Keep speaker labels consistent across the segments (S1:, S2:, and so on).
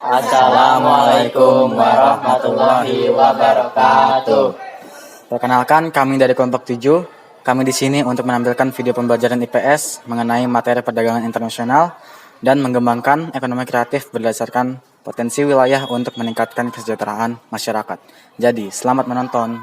S1: Assalamualaikum warahmatullahi wabarakatuh.
S2: Perkenalkan, kami dari kelompok 7. Kami di sini untuk menampilkan video pembelajaran IPS mengenai materi perdagangan internasional dan mengembangkan ekonomi kreatif berdasarkan potensi wilayah untuk meningkatkan kesejahteraan masyarakat. Jadi, selamat menonton.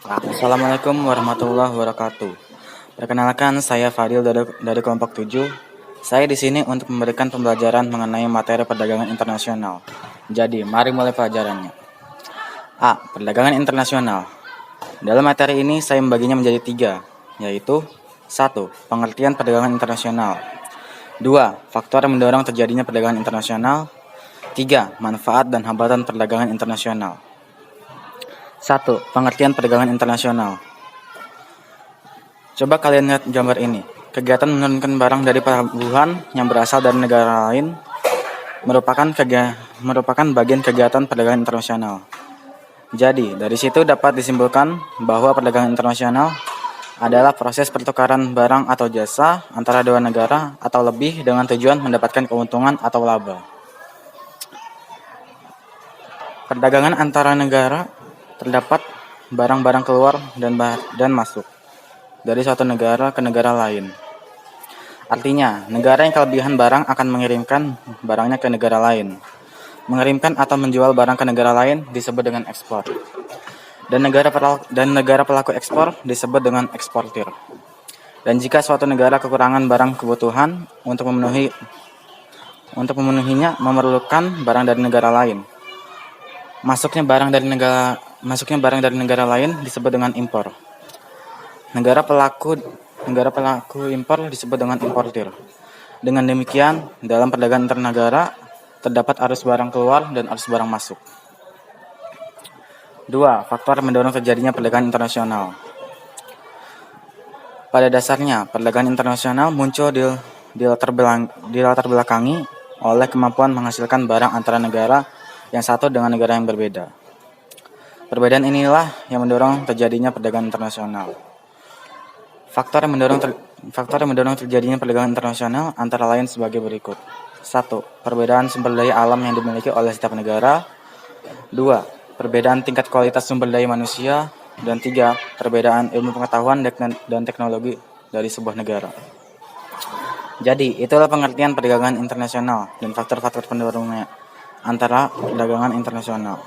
S2: Assalamualaikum warahmatullahi wabarakatuh. Perkenalkan, saya Fadil dari kelompok 7. Saya di sini untuk memberikan pembelajaran mengenai materi perdagangan internasional. Jadi, mari mulai pelajarannya. A. Perdagangan internasional. Dalam materi ini saya membaginya menjadi 3, yaitu 1. Pengertian perdagangan internasional. 2. Faktor yang mendorong terjadinya perdagangan internasional. 3. Manfaat dan hambatan perdagangan internasional. 1. Pengertian perdagangan internasional. Coba kalian lihat gambar ini. Kegiatan menurunkan barang dari pelabuhan yang berasal dari negara lain merupakan bagian kegiatan perdagangan internasional. Jadi, dari situ dapat disimpulkan bahwa perdagangan internasional adalah proses pertukaran barang atau jasa antara dua negara atau lebih dengan tujuan mendapatkan keuntungan atau laba. Perdagangan antara negara terdapat barang-barang keluar dan masuk dari suatu negara ke negara lain. Artinya, negara yang kelebihan barang akan mengirimkan barangnya ke negara lain. Mengirimkan atau menjual barang ke negara lain disebut dengan ekspor. Dan negara pelaku ekspor disebut dengan eksportir. Dan jika suatu negara kekurangan barang kebutuhan untuk memenuhinya memerlukan barang dari negara lain. Masuknya barang dari negara lain disebut dengan impor. Negara pelaku impor disebut dengan importir. Dengan demikian, dalam perdagangan antar negara terdapat arus barang keluar dan arus barang masuk. 2. Faktor mendorong terjadinya perdagangan internasional. Pada dasarnya, perdagangan internasional muncul dilatar belakangi oleh kemampuan menghasilkan barang antara negara yang satu dengan negara yang berbeda. Perbedaan inilah yang mendorong terjadinya perdagangan internasional. Faktor yang mendorong terjadinya perdagangan internasional antara lain sebagai berikut. 1. Perbedaan sumber daya alam yang dimiliki oleh setiap negara. 2. Perbedaan tingkat kualitas sumber daya manusia. Dan 3. Perbedaan ilmu pengetahuan dan teknologi dari sebuah negara. Jadi, itulah pengertian perdagangan internasional dan faktor-faktor pendorongnya antara perdagangan internasional.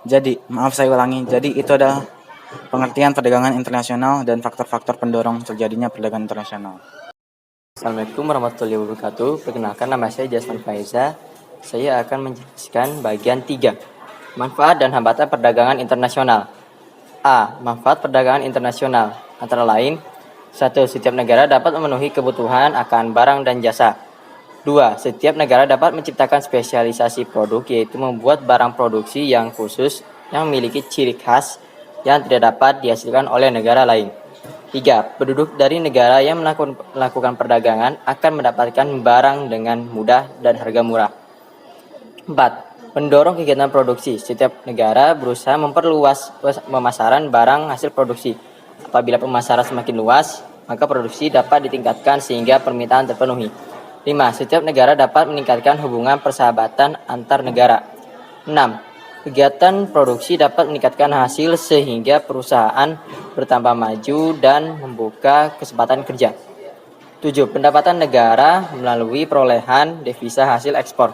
S2: Jadi, saya ulangi. Jadi, itu adalah pengertian perdagangan internasional dan faktor-faktor pendorong terjadinya perdagangan internasional.
S1: Assalamualaikum warahmatullahi wabarakatuh. Perkenalkan, nama saya Jasman Faiza. Saya akan menjelaskan bagian 3. Manfaat dan hambatan perdagangan internasional. A. Manfaat perdagangan internasional. Antara lain, 1. Setiap negara dapat memenuhi kebutuhan akan barang dan jasa. 2. Setiap negara dapat menciptakan spesialisasi produk, yaitu membuat barang produksi yang khusus yang memiliki ciri khas yang tidak dapat dihasilkan oleh negara lain. 3. Penduduk dari negara yang melakukan perdagangan akan mendapatkan barang dengan mudah dan harga murah. 4. Mendorong kegiatan produksi. Setiap negara berusaha memperluas pemasaran barang hasil produksi. Apabila pemasaran semakin luas, maka produksi dapat ditingkatkan sehingga permintaan terpenuhi. 5. Setiap negara dapat meningkatkan hubungan persahabatan antar negara. 6. Kegiatan produksi dapat meningkatkan hasil sehingga perusahaan bertambah maju dan membuka kesempatan kerja. 7. Pendapatan negara melalui perolehan devisa hasil ekspor.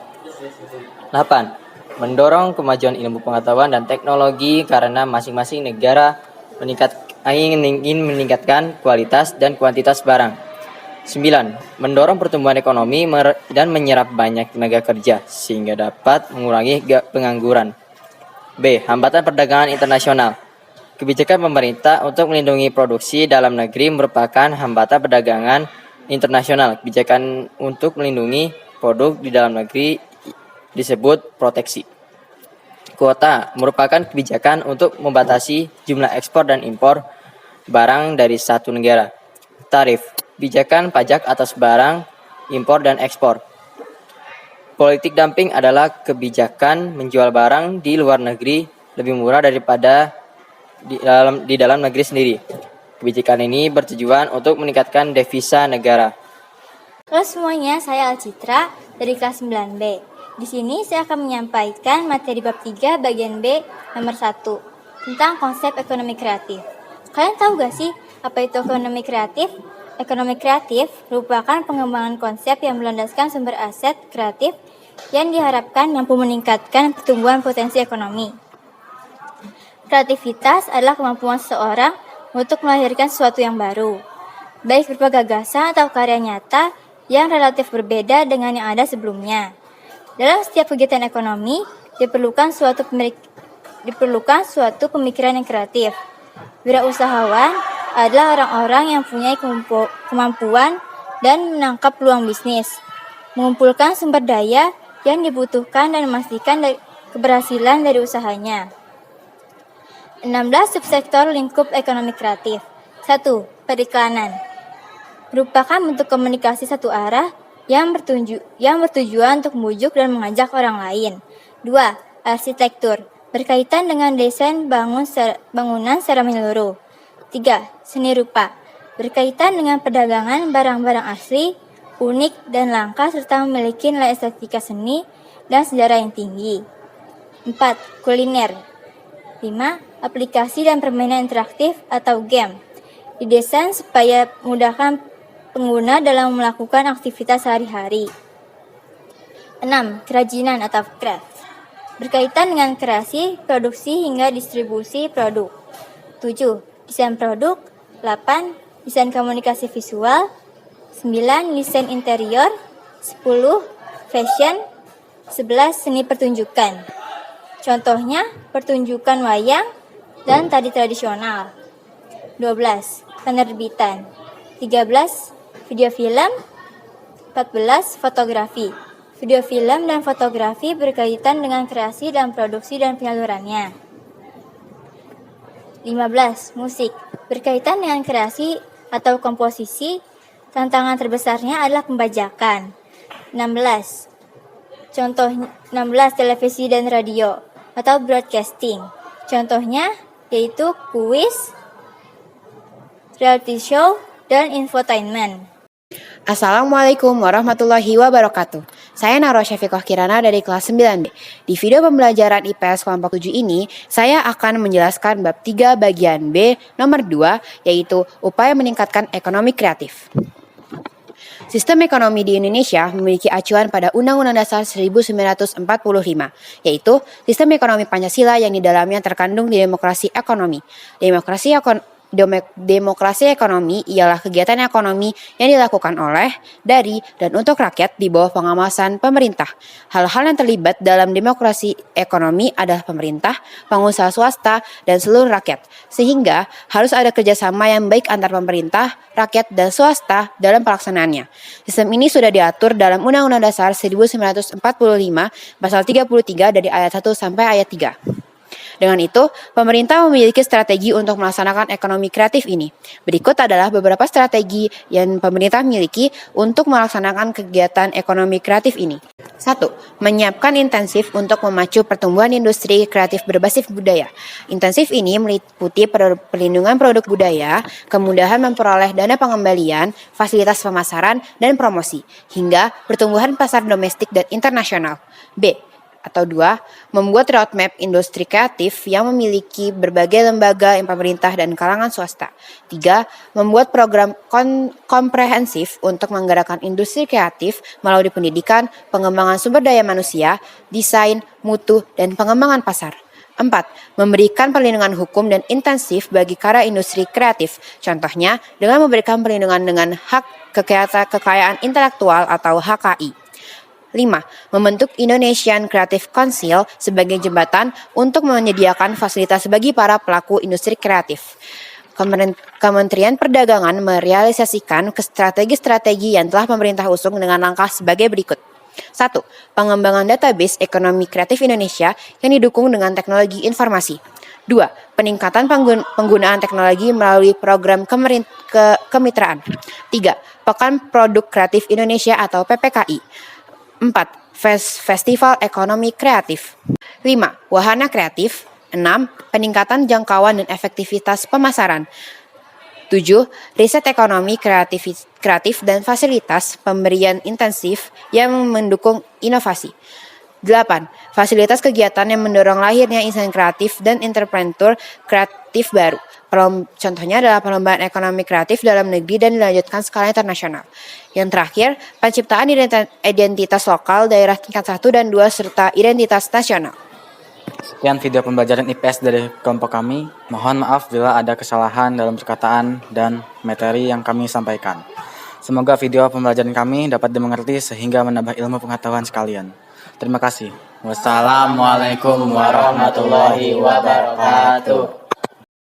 S1: 8. Mendorong kemajuan ilmu pengetahuan dan teknologi karena masing-masing negara ingin meningkatkan kualitas dan kuantitas barang. 9. Mendorong pertumbuhan ekonomi dan menyerap banyak tenaga kerja sehingga dapat mengurangi pengangguran. B. Hambatan perdagangan internasional. Kebijakan pemerintah untuk melindungi produksi dalam negeri merupakan hambatan perdagangan internasional. Kebijakan untuk melindungi produk di dalam negeri disebut proteksi. Kuota merupakan kebijakan untuk membatasi jumlah ekspor dan impor barang dari satu negara. Tarif, kebijakan pajak atas barang impor dan ekspor. Politik dumping adalah kebijakan menjual barang di luar negeri lebih murah daripada di dalam negeri sendiri. Kebijakan ini bertujuan untuk meningkatkan devisa negara.
S3: Halo semuanya, saya Alcitra dari kelas 9B. Di sini saya akan menyampaikan materi bab 3 bagian B nomor 1 tentang konsep ekonomi kreatif. Kalian tahu gak sih apa itu ekonomi kreatif? Ekonomi kreatif merupakan pengembangan konsep yang berlandaskan sumber aset kreatif yang diharapkan mampu meningkatkan pertumbuhan potensi ekonomi. Kreativitas adalah kemampuan seseorang untuk melahirkan sesuatu yang baru, baik berupa gagasan atau karya nyata yang relatif berbeda dengan yang ada sebelumnya. Dalam setiap kegiatan ekonomi, diperlukan suatu pemikiran yang kreatif. Wirausahawan adalah orang-orang yang punya kemampuan dan menangkap peluang bisnis, mengumpulkan sumber daya yang dibutuhkan dan memastikan keberhasilan dari usahanya. 16 subsektor lingkup ekonomi kreatif. 1. Periklanan merupakan bentuk komunikasi satu arah yang bertujuan untuk membujuk dan mengajak orang lain. 2. Arsitektur berkaitan dengan desain bangunan secara menyeluruh. 3. Seni rupa berkaitan dengan perdagangan barang-barang asli, unik dan langka serta memiliki nilai estetika seni dan sejarah yang tinggi. 4. Kuliner. 5. Aplikasi dan permainan interaktif atau game didesain supaya memudahkan pengguna dalam melakukan aktivitas sehari-hari. 6. Kerajinan atau craft berkaitan dengan kreasi, produksi hingga distribusi produk. 7. Desain produk. 8. Desain komunikasi visual. 9. Desain interior. 10. Fashion. 11. Seni pertunjukan. Contohnya pertunjukan wayang dan tari tradisional. 12. Penerbitan. 13. Video film. 14. Fotografi. Video film dan fotografi berkaitan dengan kreasi dan produksi dan penyalurannya. 15. Musik berkaitan dengan kreasi atau komposisi. Tantangan terbesarnya adalah pembajakan. 16. Contoh 16. Televisi dan radio atau broadcasting. Contohnya yaitu kuis, reality show, dan infotainment.
S4: Assalamualaikum warahmatullahi wabarakatuh. Saya Naro Syafiqah Kirana dari kelas 9B. Di video pembelajaran IPS kelompok 7 ini, saya akan menjelaskan bab 3 bagian B nomor 2, yaitu upaya meningkatkan ekonomi kreatif. Sistem ekonomi di Indonesia memiliki acuan pada Undang-Undang Dasar 1945, yaitu sistem ekonomi Pancasila yang di dalamnya terkandung di demokrasi ekonomi. Demokrasi ekonomi ialah kegiatan ekonomi yang dilakukan oleh, dari, dan untuk rakyat di bawah pengawasan pemerintah. Hal-hal yang terlibat dalam demokrasi ekonomi adalah pemerintah, pengusaha swasta, dan seluruh rakyat. Sehingga harus ada kerjasama yang baik antar pemerintah, rakyat, dan swasta dalam pelaksanaannya. Sistem ini sudah diatur dalam Undang-Undang Dasar 1945 pasal 33 dari ayat 1 sampai ayat 3. Dengan itu, pemerintah memiliki strategi untuk melaksanakan ekonomi kreatif ini. Berikut adalah beberapa strategi yang pemerintah miliki untuk melaksanakan kegiatan ekonomi kreatif ini. 1. Menyiapkan intensif untuk memacu pertumbuhan industri kreatif berbasis budaya. Intensif ini meliputi perlindungan produk budaya, kemudahan memperoleh dana pengembalian, fasilitas pemasaran, dan promosi, hingga pertumbuhan pasar domestik dan internasional. B. Atau 2, membuat roadmap industri kreatif yang memiliki berbagai lembaga pemerintah dan kalangan swasta. 3, membuat program komprehensif untuk menggerakkan industri kreatif melalui pendidikan, pengembangan sumber daya manusia, desain, mutu, dan pengembangan pasar. 4. Memberikan perlindungan hukum dan intensif bagi karya industri kreatif. Contohnya dengan memberikan perlindungan dengan hak kekayaan intelektual atau HKI. 5. Membentuk Indonesian Creative Council sebagai jembatan untuk menyediakan fasilitas bagi para pelaku industri kreatif. Kementerian Perdagangan merealisasikan strategi-strategi yang telah pemerintah usung dengan langkah sebagai berikut. 1. Pengembangan database ekonomi kreatif Indonesia yang didukung dengan teknologi informasi. 2. Peningkatan penggunaan teknologi melalui program kemitraan. 3. Pekan Produk Kreatif Indonesia atau PPKI. 4. Festival Ekonomi Kreatif. 5. Wahana kreatif. 6. Peningkatan jangkauan dan efektivitas pemasaran. 7. Riset ekonomi kreatif dan fasilitas pemberian intensif yang mendukung inovasi. 8. Fasilitas kegiatan yang mendorong lahirnya insan kreatif dan entrepreneur kreatif baru. Contohnya adalah perlombaan ekonomi kreatif dalam negeri dan dilanjutkan skala internasional. Yang terakhir, penciptaan identitas lokal daerah tingkat 1 dan 2 serta identitas nasional.
S2: Sekian video pembelajaran IPS dari kelompok kami. Mohon maaf bila ada kesalahan dalam perkataan dan materi yang kami sampaikan. Semoga video pembelajaran kami dapat dimengerti sehingga menambah ilmu pengetahuan sekalian. Terima kasih.
S1: Wassalamualaikum warahmatullahi wabarakatuh.